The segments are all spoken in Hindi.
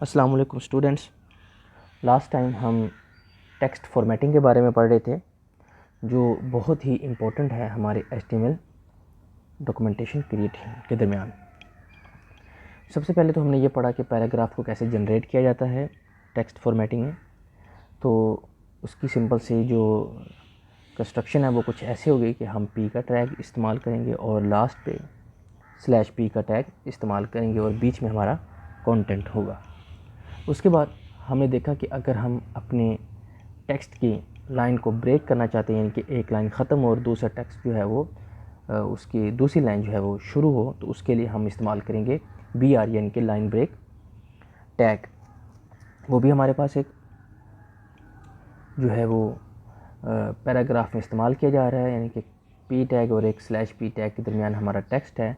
अस्सलाम वालेकुम स्टूडेंट्स। लास्ट टाइम हम टेक्स्ट फॉर्मेटिंग के बारे में पढ़ रहे थे, जो बहुत ही इम्पोर्टेंट है हमारे HTML डॉक्यूमेंटेशन क्रिएशन के दरमियान। सबसे पहले तो हमने ये पढ़ा कि पैराग्राफ को कैसे जनरेट किया जाता है टेक्स्ट फॉर्मेटिंग में। तो उसकी सिंपल सी जो कंस्ट्रक्शन है वो कुछ ऐसे होगी कि हम P का टैग इस्तेमाल करेंगे और लास्ट पे /P का टैग इस्तेमाल करेंगे और बीच में हमारा कंटेंट होगा। उसके बाद हमने देखा कि अगर हम अपने टेक्स्ट की लाइन को ब्रेक करना चाहते हैं, यानी कि एक लाइन ख़त्म हो और दूसरा टेक्स्ट जो है वो उसकी दूसरी लाइन जो है वो शुरू हो, तो उसके लिए हम इस्तेमाल करेंगे BR यानी कि लाइन ब्रेक टैग। वो भी हमारे पास एक जो है वो पैराग्राफ में इस्तेमाल किया जा रहा है, यानी कि P टैग और एक /P टैग के दरमियान हमारा टेक्स्ट है।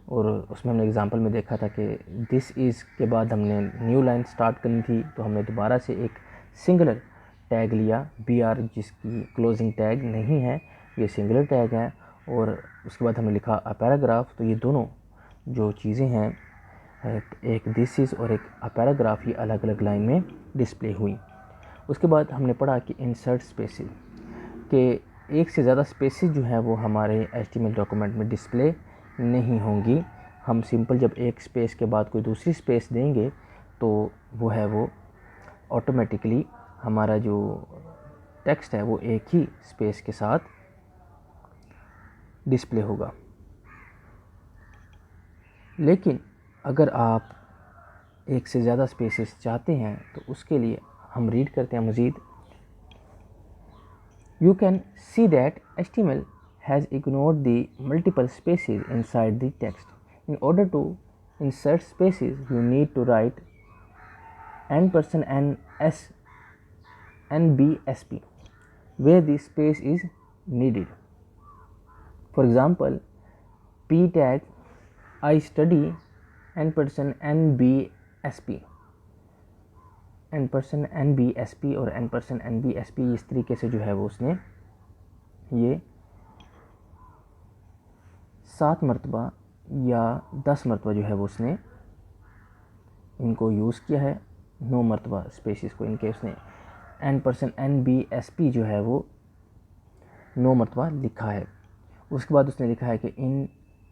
और उसमें हमने एग्जांपल में देखा था कि दिस इज़ के बाद हमने न्यू लाइन स्टार्ट करनी थी, तो हमने दोबारा से एक सिंगुलर टैग लिया BR, जिसकी क्लोजिंग टैग नहीं है, ये सिंगुलर टैग है। और उसके बाद हमने लिखा अ पैराग्राफ। तो ये दोनों जो चीज़ें हैं, एक दिस इज़ और एक अ पैराग्राफ, ये अलग अलग लाइन में डिस्प्ले हुई। उसके बाद हमने पढ़ा कि इंसर्ट स्पेसिस के एक से ज़्यादा स्पेसिस जो है वो हमारे HTML डॉक्यूमेंट में डिस्प्ले नहीं होंगी। हम सिंपल जब एक स्पेस के बाद कोई दूसरी स्पेस देंगे तो वो है वो ऑटोमेटिकली हमारा जो टेक्स्ट है वो एक ही स्पेस के साथ डिस्प्ले होगा। लेकिन अगर आप एक से ज़्यादा स्पेसेस चाहते हैं तो उसके लिए हम रीड करते हैं मज़ीद। You can see that HTML has ignored the multiple spaces inside the text. In order to insert spaces, you need to write $NBSP where the space is needed. For example, P tag I study $NBSP $NBSP और $NBSP इस तरीके से जो है वो उसने ये 7 मरतबा या 10 मरतबा जो है वो उसने इनको यूज़ किया है, 9 मरतबा स्पेसिस को इनके उसने $NBSP जो है वो 9 मरतबा लिखा है। उसके बाद उसने लिखा है कि इन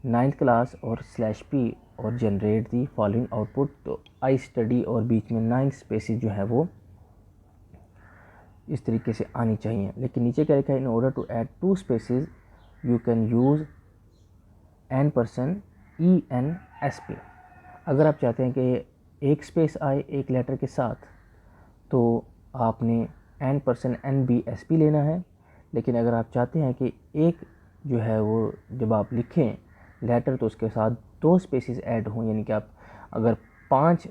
9th क्लास और /P और जनरेट दी फॉलोइंग आउटपुट। तो आई स्टडी और बीच में 9 स्पेसिस जो है वो इस तरीके से आनी चाहिए। लेकिन नीचे क्या लिखा है, in order to add 2 spaces you can use $ENSP। अगर आप चाहते हैं कि एक स्पेस आए एक लेटर के साथ तो आपने $NBSP लेना है। लेकिन अगर आप चाहते हैं कि एक जो है वो जब आप लिखें लेटर तो उसके साथ 2 स्पेसिस ऐड हों, यानी कि आप अगर 5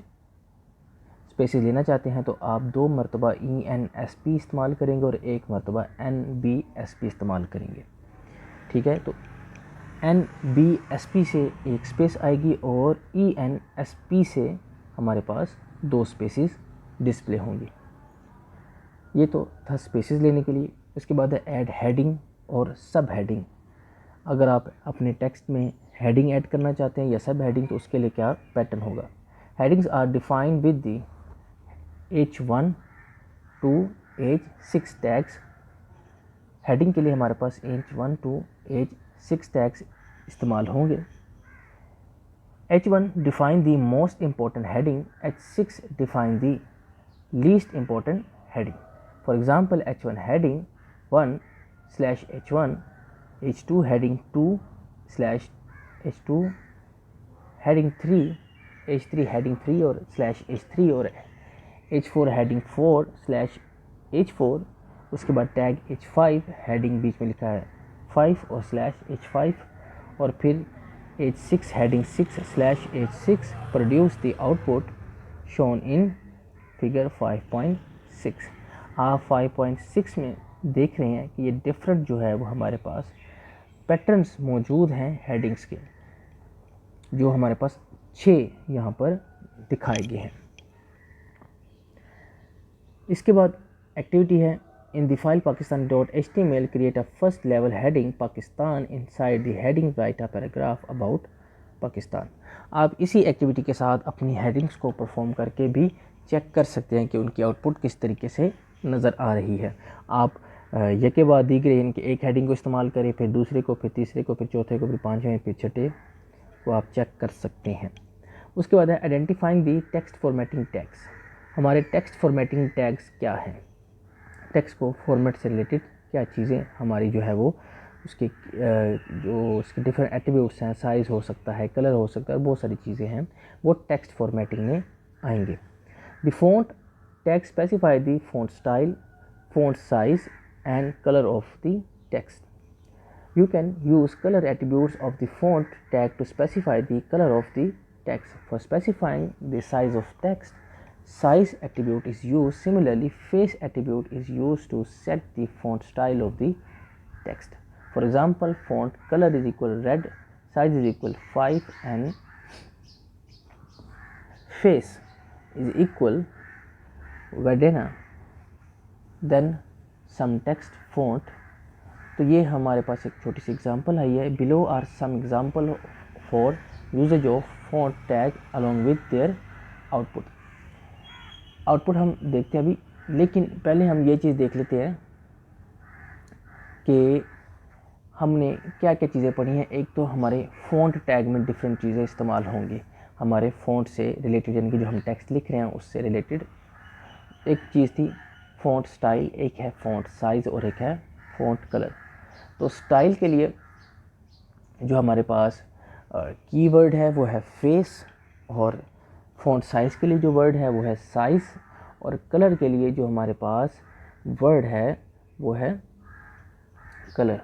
स्पेसिस लेना चाहते हैं तो आप 2 मरतबा ENSP इस्तेमाल करेंगे और 1 मरतबा NBSP इस्तेमाल करेंगे। ठीक है, तो NBSP से एक स्पेस आएगी और ENSP से हमारे पास 2 स्पेसिस डिस्प्ले होंगी। ये तो था स्पेसिस लेने के लिए। इसके बाद है ऐड हेडिंग और सब हेडिंग। अगर आप अपने टेक्स्ट में हेडिंग ऐड करना चाहते हैं या सब हेडिंग, तो उसके लिए क्या पैटर्न होगा। Headings are defined with the H1 to H6 tags. Heading के लिए हमारे पास H1 to H6 टैग्स इस्तेमाल होंगे। H1 define the most important heading, H6 define the least important heading. For example, H1 heading 1 / H1, H2 heading 2 / H2, heading 3, H3 heading 3 और /H3 और H4 heading 4 / H4। उसके बाद टैग H5 हेडिंग बीच में लिखा है 5 और /H5 और फिर H6 heading 6 /H6 produce the output shown in figure 5.6। आप 5.6 में देख रहे हैं कि ये डिफरेंट जो है वो हमारे पास पैटर्न्स मौजूद हैं हेडिंग्स के, जो हमारे पास 6 यहाँ पर दिखाए गए हैं। इसके बाद एक्टिविटी है, in the file pakistan.html create a first level heading Pakistan, inside the heading write a paragraph about Pakistan. आप इसी एक्टिविटी के साथ अपनी हेडिंग्स को परफॉर्म करके भी चेक कर सकते हैं कि उनकी आउटपुट किस तरीके से नज़र आ रही है। आप यके बाद दीगरे इनके एक हेडिंग को इस्तेमाल करें, फिर दूसरे को, फिर तीसरे को, फिर चौथे को, फिर पाँचवें, फिर छठे को आप चेक कर सकते हैं। उसके बाद है आइडेंटिफाइंग दी टेक्स्ट फॉर्मेटिंग टैग्स। हमारे टेक्स्ट फॉर्मेटिंग टैग्स क्या हैं? टेक्स्ट को फॉर्मेट से रिलेटेड क्या चीज़ें हमारी जो है वो उसके जो उसके डिफरेंट एट्रीब्यूट्स हैं, साइज़ हो सकता है, कलर हो सकता है, बहुत सारी चीज़ें हैं, वो टेक्स्ट फॉर्मेटिंग में आएंगे। The font tag specify the font style, font size and colour of the text. You can use color attributes of the font tag to specify the color of the text. For specifying the size of text, size attribute is used. Similarly, face attribute is used to set the font style of the text. For example, font color is equal red, size is equal 5 and face is equal Verdena. Then some text font. तो ये हमारे पास एक छोटी सी एग्जांपल है। ये below are some example for usages of font tag along with their output. Output हम देखते हैं अभी, लेकिन पहले हम ये चीज़ देख लेते हैं कि हमने क्या क्या चीज़ें पढ़ी हैं। एक तो हमारे फ़ॉन्ट टैग में डिफरेंट चीज़ें इस्तेमाल होंगी हमारे फ़ॉन्ट से रिलेटेड, यानी कि जो हम टेक्स्ट लिख रहे हैं उससे रिलेटेड। एक चीज़ थी फ़ॉन्ट स्टाइल, एक है फ़ॉन्ट साइज़ और एक है फ़ॉन्ट कलर। तो स्टाइल के लिए जो हमारे पास कीवर्ड है वो है फेस, और फ़ॉन्ट साइज़ के लिए जो वर्ड है वो है साइज़, और कलर के लिए जो हमारे पास वर्ड है वो है कलर।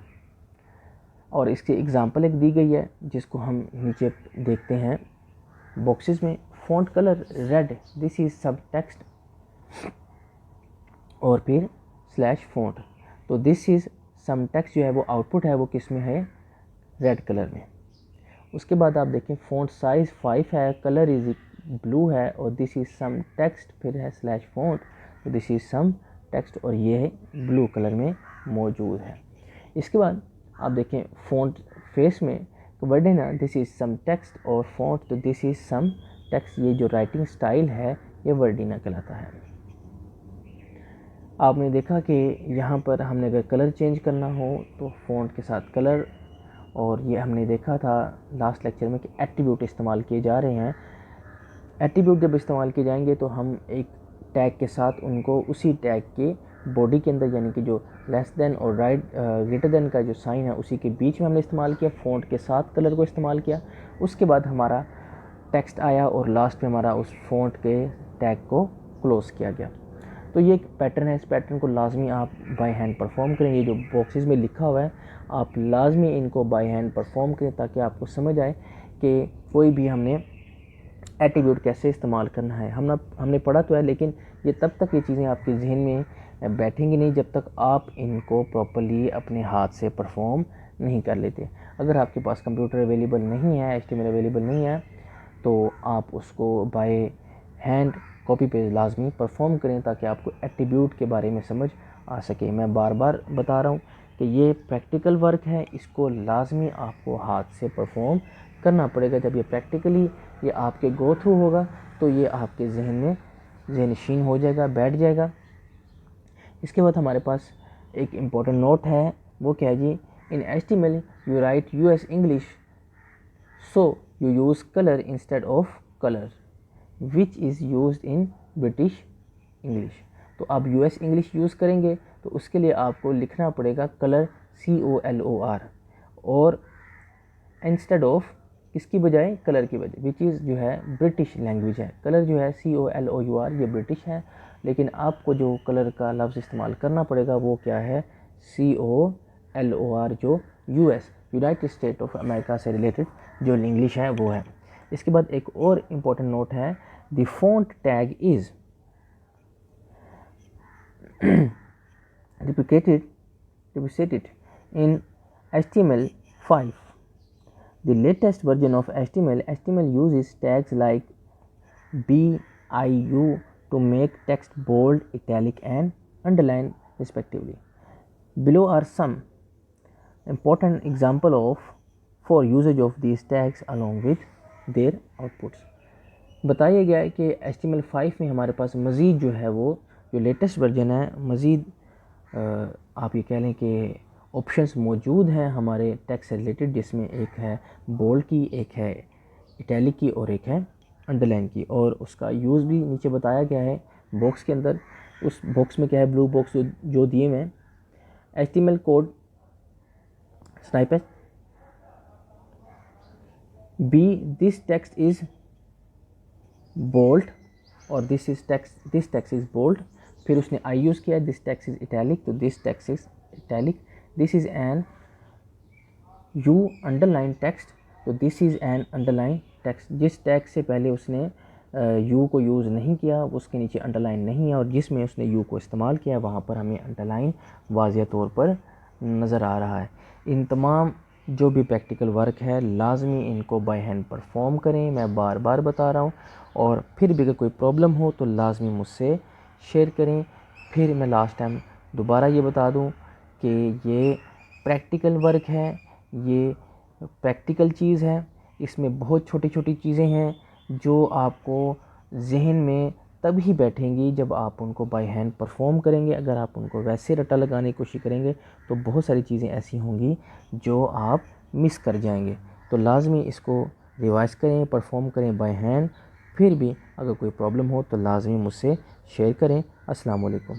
और इसकी एग्जांपल एक दी गई है जिसको हम नीचे देखते हैं बॉक्सेस में। Font colour red, this is सब टेक्स्ट, और फिर स्लैश फ़ॉन्ट। तो दिस इज़ सम टेक्स्ट जो है वो आउटपुट है वो किस में है? रेड कलर में। उसके बाद आप देखें फ़ॉन्ट साइज़ 5 है, कलर इज़ ब्लू है, और दिस इज़ सम टेक्स्ट, फिर है स्लैश फ़ॉन्ट, तो दिस इज़ सम टेक्स्ट, और ये है ब्लू कलर में मौजूद है। इसके बाद आप देखें फ़ॉन्ट फेस में वर्ड है ना, दिस इज़ सम टेक्स्ट और फ़ॉन्ट, तो दिस इज़ सम टेक्स्ट। ये जो राइटिंग स्टाइल है ये वर्डिना कहलाता है। आपने देखा कि यहाँ पर हमने अगर कलर चेंज करना हो तो फ़ॉन्ट के साथ कलर, और ये हमने देखा था लास्ट लेक्चर में कि एट्रीब्यूट इस्तेमाल किए जा रहे हैं। एट्रीब्यूट जब इस्तेमाल किए जाएंगे तो हम एक टैग के साथ उनको उसी टैग के बॉडी के अंदर, यानी कि जो लेस देन और राइट ग्रेटर देन का जो साइन है उसी के बीच में हमने इस्तेमाल किया, फ़ॉन्ट के साथ कलर को इस्तेमाल किया। उसके बाद हमारा टेक्स्ट आया और लास्ट में हमारा उस फ़ॉन्ट के टैग को क्लोज़ किया गया। तो ये एक पैटर्न है, इस पैटर्न को लाजमी आप बाय हैंड परफॉर्म करें। ये जो बॉक्सेस में लिखा हुआ है आप लाजमी इनको बाय हैंड परफॉर्म करें ताकि आपको समझ आए कि कोई भी हमने एट्रीब्यूट कैसे इस्तेमाल करना है। हमने पढ़ा तो है, लेकिन ये तब तक ये चीज़ें आपके जहन में बैठेंगी नहीं जब तक आप इनको प्रॉपर्ली अपने हाथ से परफॉर्म नहीं कर लेते। अगर आपके पास कंप्यूटर अवेलेबल नहीं है, HTML अवेलेबल नहीं है, तो आप उसको बाय हैंड कॉपी पेज लाजमी परफॉर्म करें ताकि आपको एट्रीब्यूट के बारे में समझ आ सके। मैं बार बार बता रहा हूँ कि ये प्रैक्टिकल वर्क है, इसको लाजमी आपको हाथ से परफॉर्म करना पड़ेगा। जब ये प्रैक्टिकली ये आपके गो थ्रू होगा तो ये आपके जहन में ज़हनशीन हो जाएगा, बैठ जाएगा। इसके बाद हमारे पास एक इम्पॉर्टेंट नोट है, वो क्या है जी? इन HTML you right US English, so you use colour instead of colour which is used in British English. तो आप US इंग्लिश यूज़ करेंगे तो उसके लिए आपको लिखना पड़ेगा कलर COLOR, और इंस्टेड ऑफ किसकी बजाय? कलर की बजाय, विच इज़ जो है ब्रिटिश लैंग्वेज है। कलर जो है COLOUR ये ब्रिटिश है, लेकिन आपको जो कलर का लफ्ज़ इस्तेमाल करना पड़ेगा वो क्या है? COLOR, जो US United state of America से रिलेटेड जो इंग्लिश है वो है। इसके बाद एक और इम्पॉर्टेंट नोट है, the font tag is replicated in HTML5. The latest version of HTML uses tags like BIU to make text bold, italic and underline respectively. Below are some important example of for usages of these tags along with their outputs. बताया गया है कि HTML5 में हमारे पास मज़ीद जो है वो जो लेटेस्ट वर्जन है, मज़ीद आप ये कह लें कि ऑप्शंस मौजूद हैं हमारे टेक्स्ट से रिलेटेड, जिसमें एक है बोल्ड की, एक है इटैलिक की और एक है अंडरलाइन की। और उसका यूज़ भी नीचे बताया गया है बॉक्स के अंदर। उस बॉक्स में क्या है, ब्लू बॉक्स जो दिए हुए हैं, HTML code snippet B this text is bold और दिस टेक्स्ट इज़ बोल्ड। फिर उसने आई यूज़ किया, दिस टेक्स्ट इज़ इटैलिक, तो this text is italic. This is an U underline text, तो this is an underline text. जिस टेक्स्ट से पहले उसने यू को यूज़ नहीं किया उसके नीचे अंडरलाइन नहीं है, और जिसमें उसने यू को इस्तेमाल किया वहाँ पर हमें अंडरलाइन वाज़िह तौर पर नज़र आ रहा है। इन तमाम जो भी प्रैक्टिकल वर्क है लाजमी इनको बाय हैंड परफॉर्म करें, मैं बार बार बता रहा हूँ। और फिर भी अगर कोई प्रॉब्लम हो तो लाजमी मुझसे शेयर करें। फिर मैं लास्ट टाइम दोबारा ये बता दूँ कि ये प्रैक्टिकल वर्क है, ये प्रैक्टिकल चीज़ है, इसमें बहुत छोटी छोटी चीज़ें हैं जो आपको जहन में तभी बैठेंगी जब आप उनको बाय हैंड परफॉर्म करेंगे। अगर आप उनको वैसे रट्टा लगाने की कोशिश करेंगे तो बहुत सारी चीज़ें ऐसी होंगी जो आप मिस कर जाएंगे। तो लाजमी इसको रिवाइज़ करें, परफॉर्म करें बाय हैंड। फिर भी अगर कोई प्रॉब्लम हो तो लाजमी मुझसे शेयर करें। अस्सलाम वालेकुम।